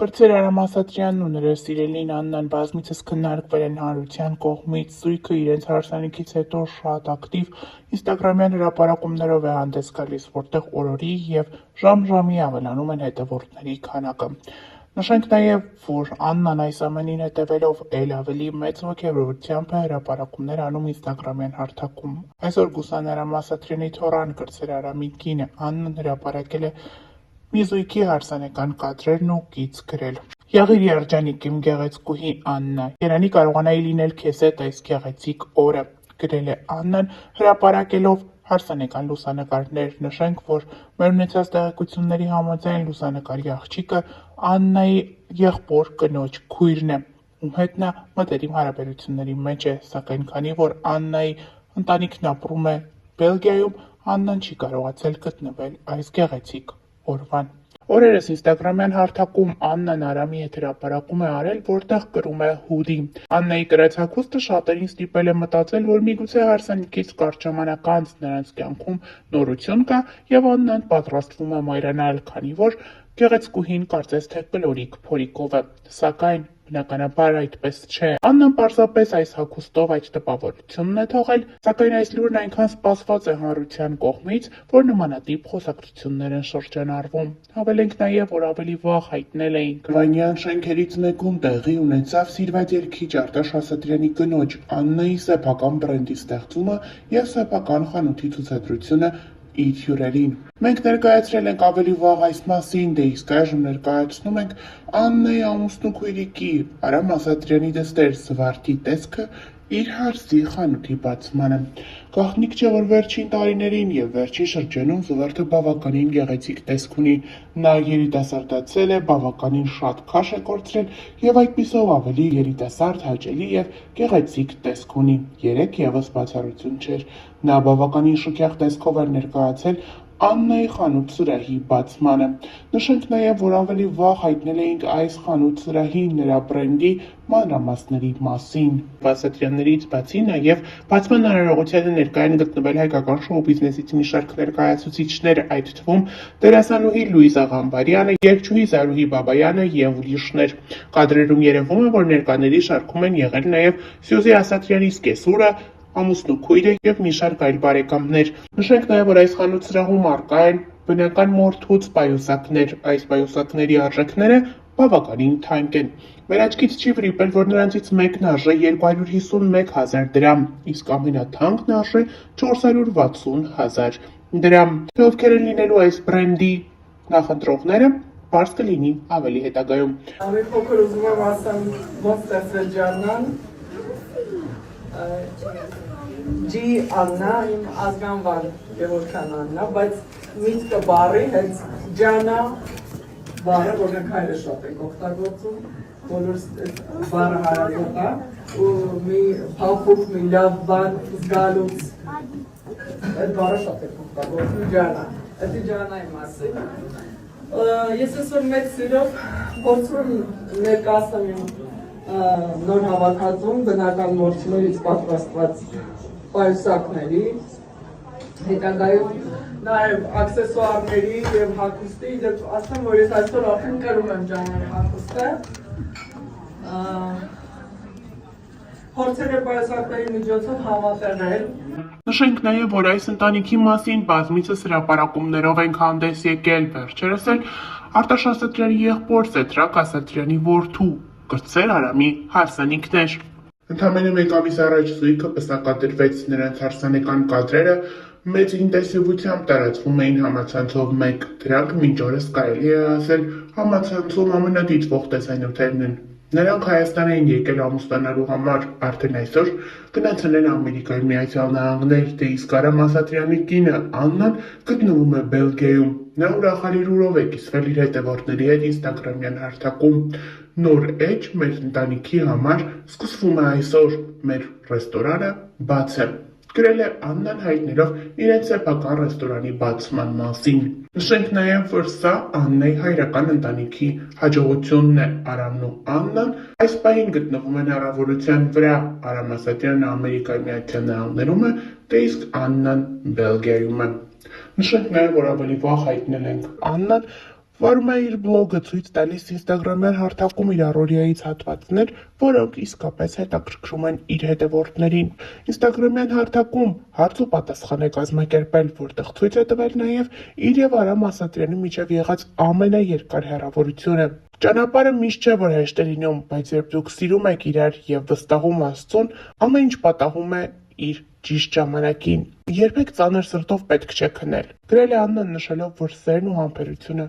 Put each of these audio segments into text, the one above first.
Կրտսեր Արամ Ասատրյանն ու նրա սիրելին Աննան բազմիցս քննարկվել են հանրության կողմից, զույգը իրենց հարսանիքից հետո շատ ակտիվ ինստագրամյան հրապարակումներով է հանդես գալիս, որտեղ օրորի և ժամ-ժամի ավելանում են հետևորդների քանակը։ Նշենք նաև, որ Աննան այս ամենին հետևելով էլ ավելի մեծ ոգևորությամբ է հրապարակումներ անում ինստագրամյան հարթակում։ Այսօր Գուսան Արամ Ասատրյանի թոռան Կրտսեր Արամի կինը Աննան հրապարակել է մի զույգի հարսանեկան կադրերն ու գիծ գրել. «Եղիր երջանիկ իմ գեղեցկուհի Աննա, երանի կարողանայի լինել քեզ հետ այս գեղեցիկ օրը», գրել է Աննան հրապարակելով հարսանեկան լուսանկարներ։ Նշենք, որ մեր ունեցած տեղեկությունների համաձայն լուսանկարի աղջիկը Աննայի եղբոր կնոջ քույրն է, ում հետ նա մտերիմ հարաբերությունների մեջ է, սակայն քանի որ Աննայի ընտանիքն ապրում է Բելգիայում, Աննան չի կարողացել գտնվել այս գեղեցիկ օրվան։ Օրերս ինստագրամյան հարթակում Աննան Արամի հետ հրապարակում է արել, որտեղ կրում է հուդի։ Աննայի կրած հագուստը շատերին ստիպել է մտածել, որ միգուցե հարսանիքից կարճ ժամանակ անց նրանց կյանքում նորություն կա և Աննան պատրաստվում է մայրանալ, քանի որ գեղեցկուհին կարծես թե կլորիկ փորիկով է, սակայն բնականաբար այդպես չէ։ Աննան պարզապես այս հագուստով այդ տպավորությունն է թողել, սակայն այս լուրն այնքան սպասված է հանրության կողմից, որ նմանատիպ խոսակցություններ են շրջանառվում։ Հավելենք նաև, որ ավելի վաղ հայտնել էինք. Վանյան շենքերից մեկում տեղի ունեցավ սիրված երգիչ Արտաշ Ասատրյանի կնոջ Աննայի սեփական բրենդի ստեղծումը և սեփական խանութի ցուցադրությունը իր հյուրերին։ Մենք ներկայացրել ենք ավելի վաղ այս մասին, դե իսկ այժմ ներկայացնում ենք Աննայի ամուսնու քույրիկի Արամ Ասատրյանի դստեր Զվարթի տեսքը իր հարսի խանութի բացմանը։ Գաղտնիք չէ, որ վերջին տարիներին և վերջին շրջանում Զվարթը բավականին գեղեցիկ տեսք ունի։ Նա երիտասարդացել է, բավականին շատ քաշ է կորցրել և այդպիսով ավելի երիտասարդ, հաճելի և գեղեցիկ տեսք ունի։ Երեկ ևս բացառություն չէր։ Նա բավականին շքեղ տեսքով էր ներկայացել Աննայի խանութ սրահի բացմանը։ Նշենք նաև, որ ավելի վաղ հայտնել էինք այս խանութ սրահի նրա բրենդի մանրամասների մասին։ Ասատրյաններից բացի նաև բացման արարողությանը ներկա են գտնվել հայկական շոու բիզնեսից մի շարք ներկայացուցիչներ, այդ թվում դերասանուհի Լուիզա Ղամբարյանը, երգչուհի Զարուհի Բաբայանը և ուրիշներ։ Կադրերում երևում է, որ ներկաների շարքում են եղել նաև Սյուզի Ասատրյանի սկեսուրը, ամուսնու քույրը և մի շարք այլ բարեկամներ։ Նշենք նաև, որ այս խանութ սրահում առկա են բնական մորթուց պայուսակներ։ Այս պայուսակների արժեքները բավականին թանկ են։ Մեր աչքից չի վրիպել, որ նրանցից մեկն արժե 251,000 դրամ, իսկ ամենաթանկն արժե 460,000 դրամ։ Թե ովքեր են լինելու այս բրենդի նախընտրողները, պարզ կլինի ավելի հետագայում։ Ավելի փոքր ուզում եմ ասեմ ոնց ստեղծվել Ջաննան, G Աննա, իմ ազգանվան Գևորգյան Աննա, բայց միտքը բառի հենց Ջանա բառը, որ մենք հայերը շատ ենք օգտագործում, բոլոր բառը հարազատ է, ու մի փափուկ, մի լավ բան զգալուց, այդ բառը շատ ենք օգտագործում, Ջանա, դա Ջանայի մասին։ Ես այսօր մեծ սիրով փորձում եմ ներկայացնել իմ նոր հավաքածուն բնական մորթիներից պատրաստված պայուսակների, հետագայում նաև աքսեսուարների և հագուստի, դեպ ասեմ, որ ես այսօր արդեն կրում եմ Ջանայի հագուստը, փորձել եմ պայուսակների միջոցով համատեղել։ Նշենք նաև, որ այս ընտանիքի մասին բազմիցս հրապարակումներով ենք հանդես եկել, վերջերս էլ Արտաշ Ասատրյանի եղբոր Սեդրակ Ասատրյանի որդու Կրտսեր Արամի հարսանիքներ։ Ընդամենը մեկ ամիս առաջ զույգը պսակադրվեց, նրանց հարսանեկան կադրերը մեծ ինտենսիվությամբ տարածվում էին համացանցով մեկ։ Դրանք մինչ օրս կարելի է ասել համացանցում ամենադիտվող տեսանյութերն են։ Նրանք Հայաստան էին եկել ամուսնանալու համար, արդեն այսօր գնացել են Ամերիկայի Միացյալ Նահանգներ, դե իսկ Արամ Ասատրյանի կինը Աննան գտնվում է Բելգիայում։ Նա ուրախալի լուրով է կիսվել իր հետևորդների հետ ինստագրամյան հարթակում։ Նոր էջ մեր ընտանիքի համար սկսվում է այսօր, մեր ռեստորանը բաց է, գրել է Աննան հայտնելով իրենց սեփական ռեստորանի բացման մասին։ Նշենք նաև, որ սա Աննայի հայրական ընտանիքի հաջողությունն է։ Արամն ու Աննան այս պահին գտնվում են առավոտության վրա, Արամ Ասատրյանը Ամերիկայի Միացյալ Նահանգներում է, դե իսկ Աննան Բելգիայում է։ Նշենք նաև, որ ավելի վաղ հայտնել ենք Աննան, Վարում է իր բլոգը ցույց տալիս ինստագրամյան հարթակում իր առօրյայից հատվածներ, որոնք իսկապես հետաքրքրում են իր հետևորդներին։ Ինստագրամյան հարթակում հարց ու պատասխան է կազմակերպել, որտեղ ցույց է տվել նաև իր եւ Արամ Ասատրյանի միջև եղած ամենաերկար հեռավորությունը։ Ճանապարհը միշտ չէ, որ հեշտ է լինում, բայց երբ դուք սիրում եք իրար եւ վստահում Աստծուն, ամեն ինչ պատահում է իր ճիշտ ժամանակին։ Երբեք ծանր սրտով պետք չէ քնել։ Գրել է Աննան, նշելով, որ սերն ու համբերությունը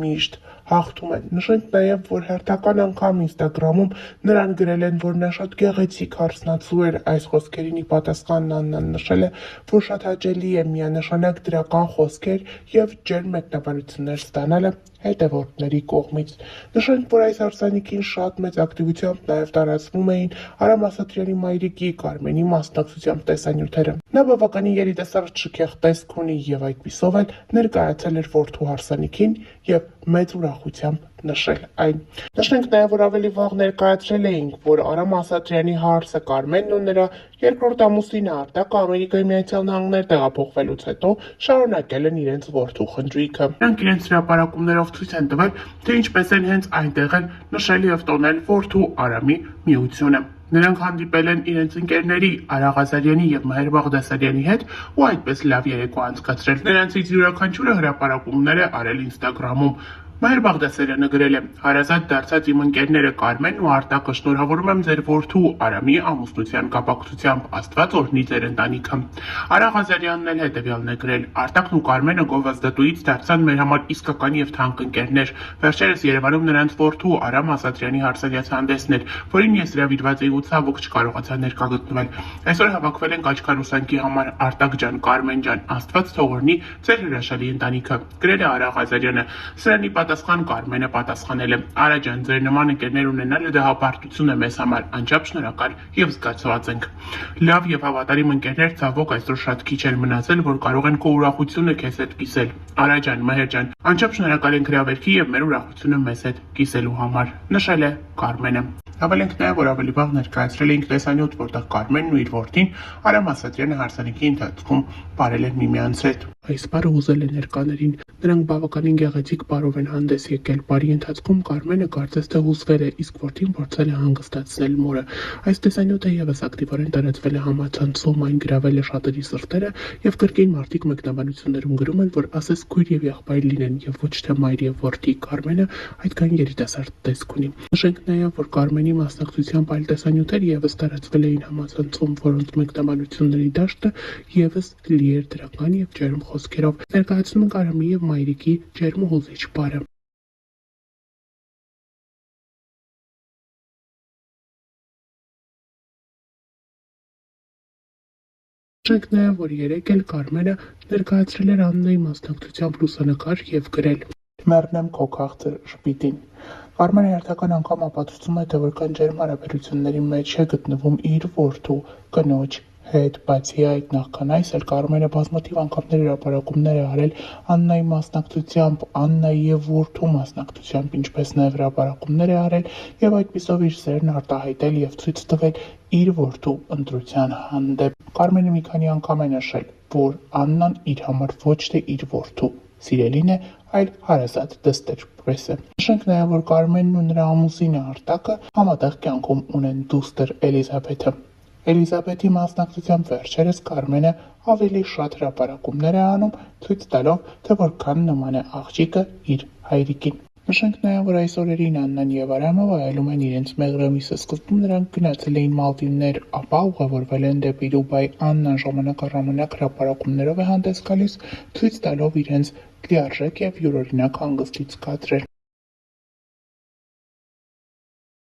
միշտ հաղթում են։ Նշենք նաև, որ հերթական անգամ ինստագրամում նրան գրել են, որ նա շատ գեղեցիկ հարսնացու էր։ Այս խոսքերին ի պատասխան Աննան նշել է, որ շատ հաճելի է միանշանակ դրական խոսքեր եւ ջերմ մեկնաբանություններ ստանալը հետևորդների կողմից։ Նշենք, որ այս հարսանիքին շատ մեծ ակտիվությամբ նաև տարածվում էին Արամ Ասատրյանի մայրիկի Կարմենի մասնակցությամբ տեսանյութերը։ Նա բավականին երիտասարդ շքեղ տեսք ունի եւ այդպիսով էլ ներկայացել էր որդու հարսանիքին եւ մեծ ուրախությամբ նշել այն։ Նշենք նաև, որ ավելի վաղ ներկայացրել էինք, որ Արամ Ասատրյանի հարսը Կարմենն ու նրա երկրորդ ամուսինը Արտակը Ամերիկայի Միացյալ Նահանգներ տեղափոխվելուց հետո շարունակել են իրենց որդու խնդրույքը։ Նրանք իրենց հրապարակումներով ցույց են տվել, թե ինչպես են հենց այնտեղ են նշել եւ տոնել որդու Արամի միությունը։ Նրանք հանդիպել են իրենց ընկերների Արա Ղազարյանի եւ Մհեր Բաղդասարյանի հետ ու այդպես լավ երեկո անցկացրել։ Նրանցից յուրաքանչյուրը հրապարակումներ է արել ինստագրամում։ Մհեր Բաղդասարյանը գրել է. «Հարազատ դարձած իմ ընկերները Կարմենն ու Արտակը, շնորհավորում եմ ձեր որդու Արամի ամուսնության կապակցությամբ, Աստված օրհնի ձեր ընտանիքը»։ Արա Ղազարյանն էլ հետևյալն է գրել. «Արտակն ու Կարմենը գովազդատուից դարձան մեր համար իսկական եւ թանկ ընկերներ։ Վերջերս Երևանում նրանց որդու Արամ Ասատրյանի հարսանյաց հանդեսն էր, որին ես հրավիրված էի ու ցավոք չկարողացա ներկա գտնվել։ Այսօր հավաքվել ենք աչքարուսանքի համար, Արտակ ջան, Կարմեն ջան, Աստված թող օրհնի ձեր հրաշալի ընտանիքը», գրել է Արա Ղազարյանը։ Սրանի պատասխան Կարմենը պատասխանել է. «Արա ջան, ձեր նման ընկերներ ունենալը դա հպարտություն է մեզ համար, անչափ շնորհակալ եւ զգացված ենք։ Լավ եւ հավատարիմ ընկերներ ցավոք այսօր շատ քիչ են մնացել, որ կարող են քո ուրախությունը քեզ հետ կիսել։ Արա ջան, Մհեր ջան, անչափ շնորհակալ ենք հրավերքի եւ մեր ուրախությունը մեզ հետ կիսելու համար», նշել է Կարմենը։ Հավելենք նաև, որ ավելի վաղ ներկայացրել էինք տեսանյութ, որտեղ Կարմենն ու իր որդին Արամ Ասատրյանը հարսանիքի ընթացքում բարել են միմյանց հետ։ Այս բառը ուզել է ներկաներին։ Նրանք բավականին գեղեցիկ բառով են հանդես եկել։ Բարի ընթացքում Կարմենը կարծես թե հուզվել է, իսկ որդին փորձել է հանգստացնել մորը։ Այս տեսանյութը եւս ակտիվորեն տարածվել է համացանցում, այն գրավել է շատերի սրտերը եւ կրկին մարդիկ մեկնաբանություններում գրում են, որ ասես քույր եւ եղբայր լինեն եւ ոչ թե մայր եւ որդի։ Կարմենը այդքան երիտասարդ տեսք ունի։ Նշենք նաեւ, որ Կարմենի մասնակցությամբ այլ տեսանյութեր եւս տարածվել էին համացանցում, որոնց մեկնաբանությունների դաշտը եւս լի էր դրական եւ ջերմ խոսքերով։ Ներկայացնում ենք Արամի եւ մայրիկի ջերմ ու հուզիչ բառը։ Նշենք նաև, որ երեկ էլ Կարմենը ներկայացրել էր Աննայի մասնակցությամբ լուսանկար եւ գրել. «Մեռնեմ քո քաղցր ժպիտին»։ Կարմենը հերթական անգամ ապացուցում է, թե որքան ջերմ հարաբերությունների մեջ է գտնվում իր որդու կնոջ հետ, բացի այդ նախքան այս էլ Կարմենը բազմաթիվ անգամներ հրապարակումներ է արել Աննայի մասնակցությամբ, Աննայի եւ որդու մասնակցությամբ, ինչպես նաև հրապարակումներ է արել եւ այդպիսով իր սերն արտահայտել եւ ցույց տվել իր որդու ընտրության հանդեպ։ Կարմենը մի քանի անգամ է նշել, որ Աննան իր համար ոչ թե իր որդու սիրելին է, այլ հարազատ դստեր։ Նշենք նաև, որ Կարմենն ու նրա ամուսինը Արտակը համատեղ կյանքում ունեն դուստր Էլիզաբեթը։ Էլիզաբեթի մասնակցությամբ վերջերս Կարմենը ավելի շատ հրապարակումներ է անում, ցույց տալով, թե որքան նման է աղջիկը իր հայրիկին։ Նշենք նաև, որ այս օրերին Աննան եւ Արամը վայելում են իրենց մեղրամիսը։ Սկզբում նրանք գնացել էին Մալդիվներ, ապա ուղևորվել են դեպի Դուբայ։ Աննան ժամանակ առ ժամանակ հրապարակումներով է հանդես գալիս, ցույց տալով իրենց լիարժեք եւ յուրօրինակ հանգստից կադրել։